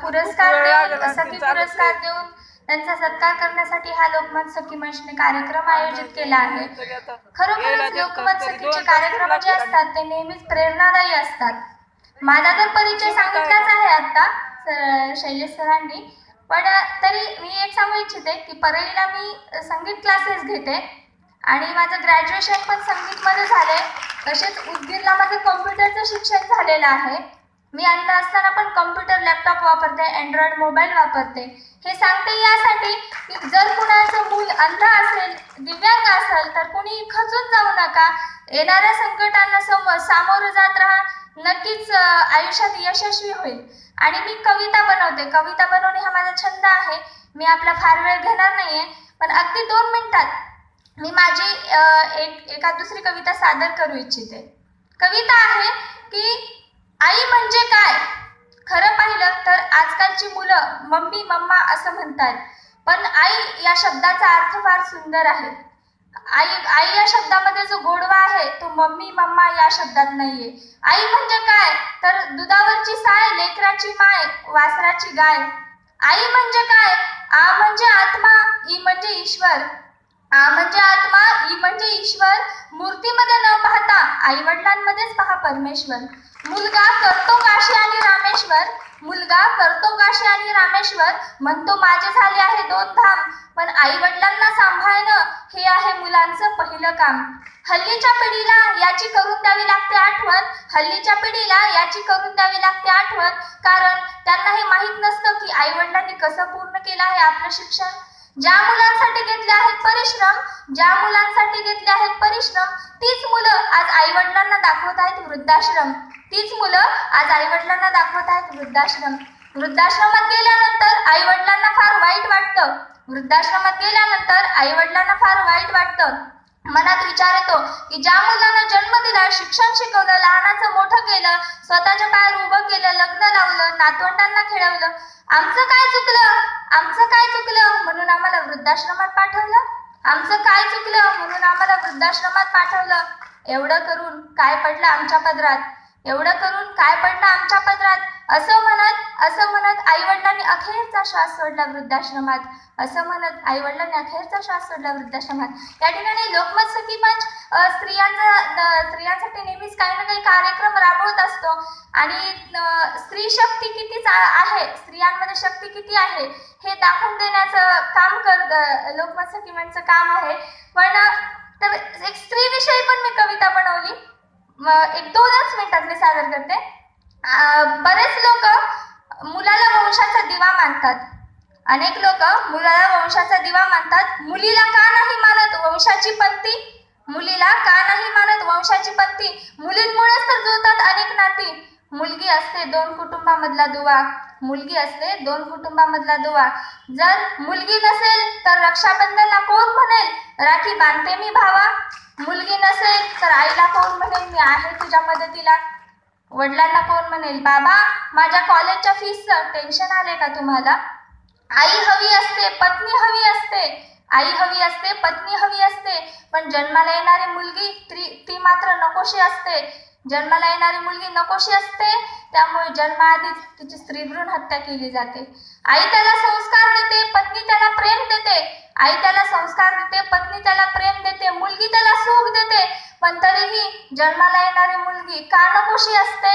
पुरस्कार देऊन सखी पुरस्कार देऊन त्यांचा सत्कार करण्यासाठी हा लोकमत सखी मंचने कार्यक्रम आयोजित केला आहे। खरोखरच लोकमत सखीचे कार्यक्रम जे असतात ते नेहमीच प्रेरणादायी असतात। माझा तर परिचय सांगितलाच आहे आता शैलेश सरांनी, पण तरी मी एक सांगू इच्छिते की परळीला मी संगीत क्लासेस घेते आणि माझं ग्रॅज्युएशन पण संगीतमध्ये झालंय। तसेच उदगीरला माझं कॉम्प्युटरचं शिक्षण झालेलं आहे। मी अंध असताना पण कॉम्प्युटर लॅपटॉप वापरते, अँड्रॉइड मोबाईल वापरते। हे सांगते यासाठी की जर कुणाचं मूल अंध असेल, दिव्यांग असेल तर कुणी खचून जाऊ नका। येणाऱ्या संकटांना सामोरं जात राहा, नक्कीच आयुष्यात यशस्वी होईल। आणि मी कविता बनवते, कविता बनवणे हा माझा छंद आहे। मी आपला फार वेळ घेणार नाहीये, पण अगदी 2 मिनिटात मी माझी एका दुसरी कविता सादर करू इच्छिते। कविता आहे की आई म्हणजे काय। खरं पाहिलं तर आजकालची मुलं मम्मी मम्मा असं म्हणतात, पण आई या शब्दाचा अर्थ फार सुंदर आहे। आई या शब्दामध्ये जो गोडवा आहे तो मम्मी मम्मा या शब्दात नाहीये। आई म्हणजे काय तर दुधावरची साय, लेकराची माय, वासराची गाय। आई म्हणजे काय, आ म्हणजे आत्मा, ई म्हणजे ईश्वर। आ म्हणजे आत्मा, ई म्हणजे ईश्वर। मूर्तीमध्ये न पाहता आई वडिलांमध्येच पहा परमेश्वर। मुलगा करतो काशी आणि रामेश्वर, मुलगा करतो काशी आणि रामेश्वर। म्हणतो माझे झाले आहे 2 धाम, पण आई वडिलांना सांभाळणं हे आहे मुलांचं पहिलं काम। हल्लीच्या पिढीला याची करून द्यावी लागते आठवण, हल्लीच्या पिढीला याची करून द्यावी लागते आठवण, कारण त्यांना हे माहीत नसतं की आई वडिलांनी कसं पूर्ण केलं आहे आपलं शिक्षण। ज्या मुलांसाठी घेतले आहेत परिश्रम, ज्या मुलांसाठी घेतले आहेत परिश्रम, तीच मुलं आज आई वडिलांना दाखवत आहेत वृद्धाश्रम, तीच मुलं आज आई वडिलांना दाखवत आहेत वृद्धाश्रम। वृद्धाश्रमात गेल्यानंतर आई वडिलांना फार वाईट वाटतं, वृद्धाश्रमात गेल्यानंतर आई वडिलांना फार वाईट वाटतं। मनात विचार येतो की ज्या मुलांना जन्म दिला, शिक्षण शिकवलं, लहानाचं मोठं केलं, स्वतःच्या पायावर उभं केलं, लग्न लावलं, नातवंडांना खेळवलं, आमचं काय चुकलं, आमचं काय चुकलं म्हणून आम्हाला वृद्धाश्रमात पाठवलं, आमचं काय चुकलं म्हणून आम्हाला वृद्धाश्रमात पाठवलं। एवढं करून काय पडलं आमच्या पदरात, एवढं करून काय पडलं आमच्या पदरात, असं म्हणत आई वडिलांनी अखेरचा श्वास सोडला वृद्धाश्रमात, असं म्हणत आई वडिलांनी अखेरचा श्वास सोडला वृद्धाश्रमात। या ठिकाणी लोकमत सखी मंच स्त्रियांसाठी नेहमीच काही ना काही कार्यक्रम राबवत असतो आणि स्त्री शक्ती किती आहे, स्त्रियांमध्ये शक्ती किती आहे हे दाखवून देण्याचं काम लोकमत सखी मंचचं काम आहे। पण तर एक स्त्रीविषयी पण मी कविता बनवली, 1-2च मिनिटात मी सादर करते। बरेच लोक मुलाला वंशाचा दिवा मानतात, अनेक लोक मुलाला वंशाचा दिवा मानतात। मुलीला का नाही मानत वंशाची पंक्ती, मुलीला का नाही मानत वंशाची पंक्ती, मुलींमुळेच तर जुळतात अनेक नाती। मुलगी असते 2 कुटुंबामधला दुवा, मुलगी असते 2 कुटुंबामधला दुवा। जर मुलगी नसेल तर रक्षाबंधनला कोण म्हणेल राखी बांधते मी भावा, मुलगी नसेल तर आईला कोण म्हणेल मी आहे तुझ्या मदतीला, वडिलांना कोण म्हणेल बाबा माझ्या कॉलेजच्या फीसचं टेन्शन आले का तुम्हाला। आई हवी असते, पत्नी हवी असते, आई हवी असते, पत्नी हवी असते, पण जन्माला येणारी मुलगी ती मात्र नकोशी असते, जन्माला येणारी मुलगी नकोशी असते। त्यामुळे जन्माआधीच तिची स्त्रीभ्रूण हत्या केली जाते। आई त्याला संस्कार देते, पत्नी त्याला प्रेम देते, आई त्याला संस्कार देते, पत्नी त्याला प्रेम देते, मुलगी त्याला सुख देते, पण तरीही जन्माला येणारी मुलगी का नकोशी असते।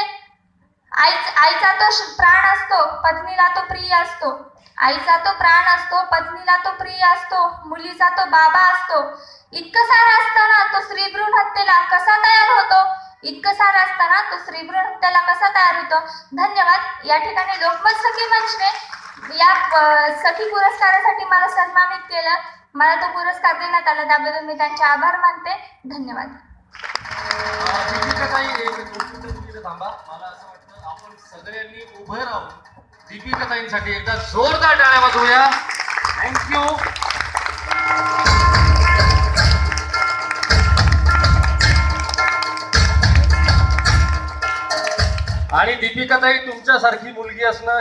आईचा तो प्राण असतो, पत्नीला तो प्रिय असतो, आईचा तो प्राण असतो, पत्नीला तो प्रिय असतो, मुलीचा तो बाबा असतो। इतकं सारं असताना तो स्त्रीभ्रूण हत्येला कसा तयार होतो, इतकं सारं असताना तो स्त्रीभ्रूण हत्येला कसा तयार होतो। धन्यवाद। या ठिकाणी लोकमत सखी मंचने या सखी पुरस्कारासाठी मला सन्मानित केलं, मला तो पुरस्कार देण्यात आला, त्याबद्दल मी त्यांचे आभार मानते। धन्यवाद। मला असं वाटतं आपण सगळ्यांनी उभं राहून दीपिकाताईंसाठी एकदा जोरदार टाळ्या वाजवूया। थँक्यू। आणि दीपिकाताई तुमच्यासारखी मुलगी असणं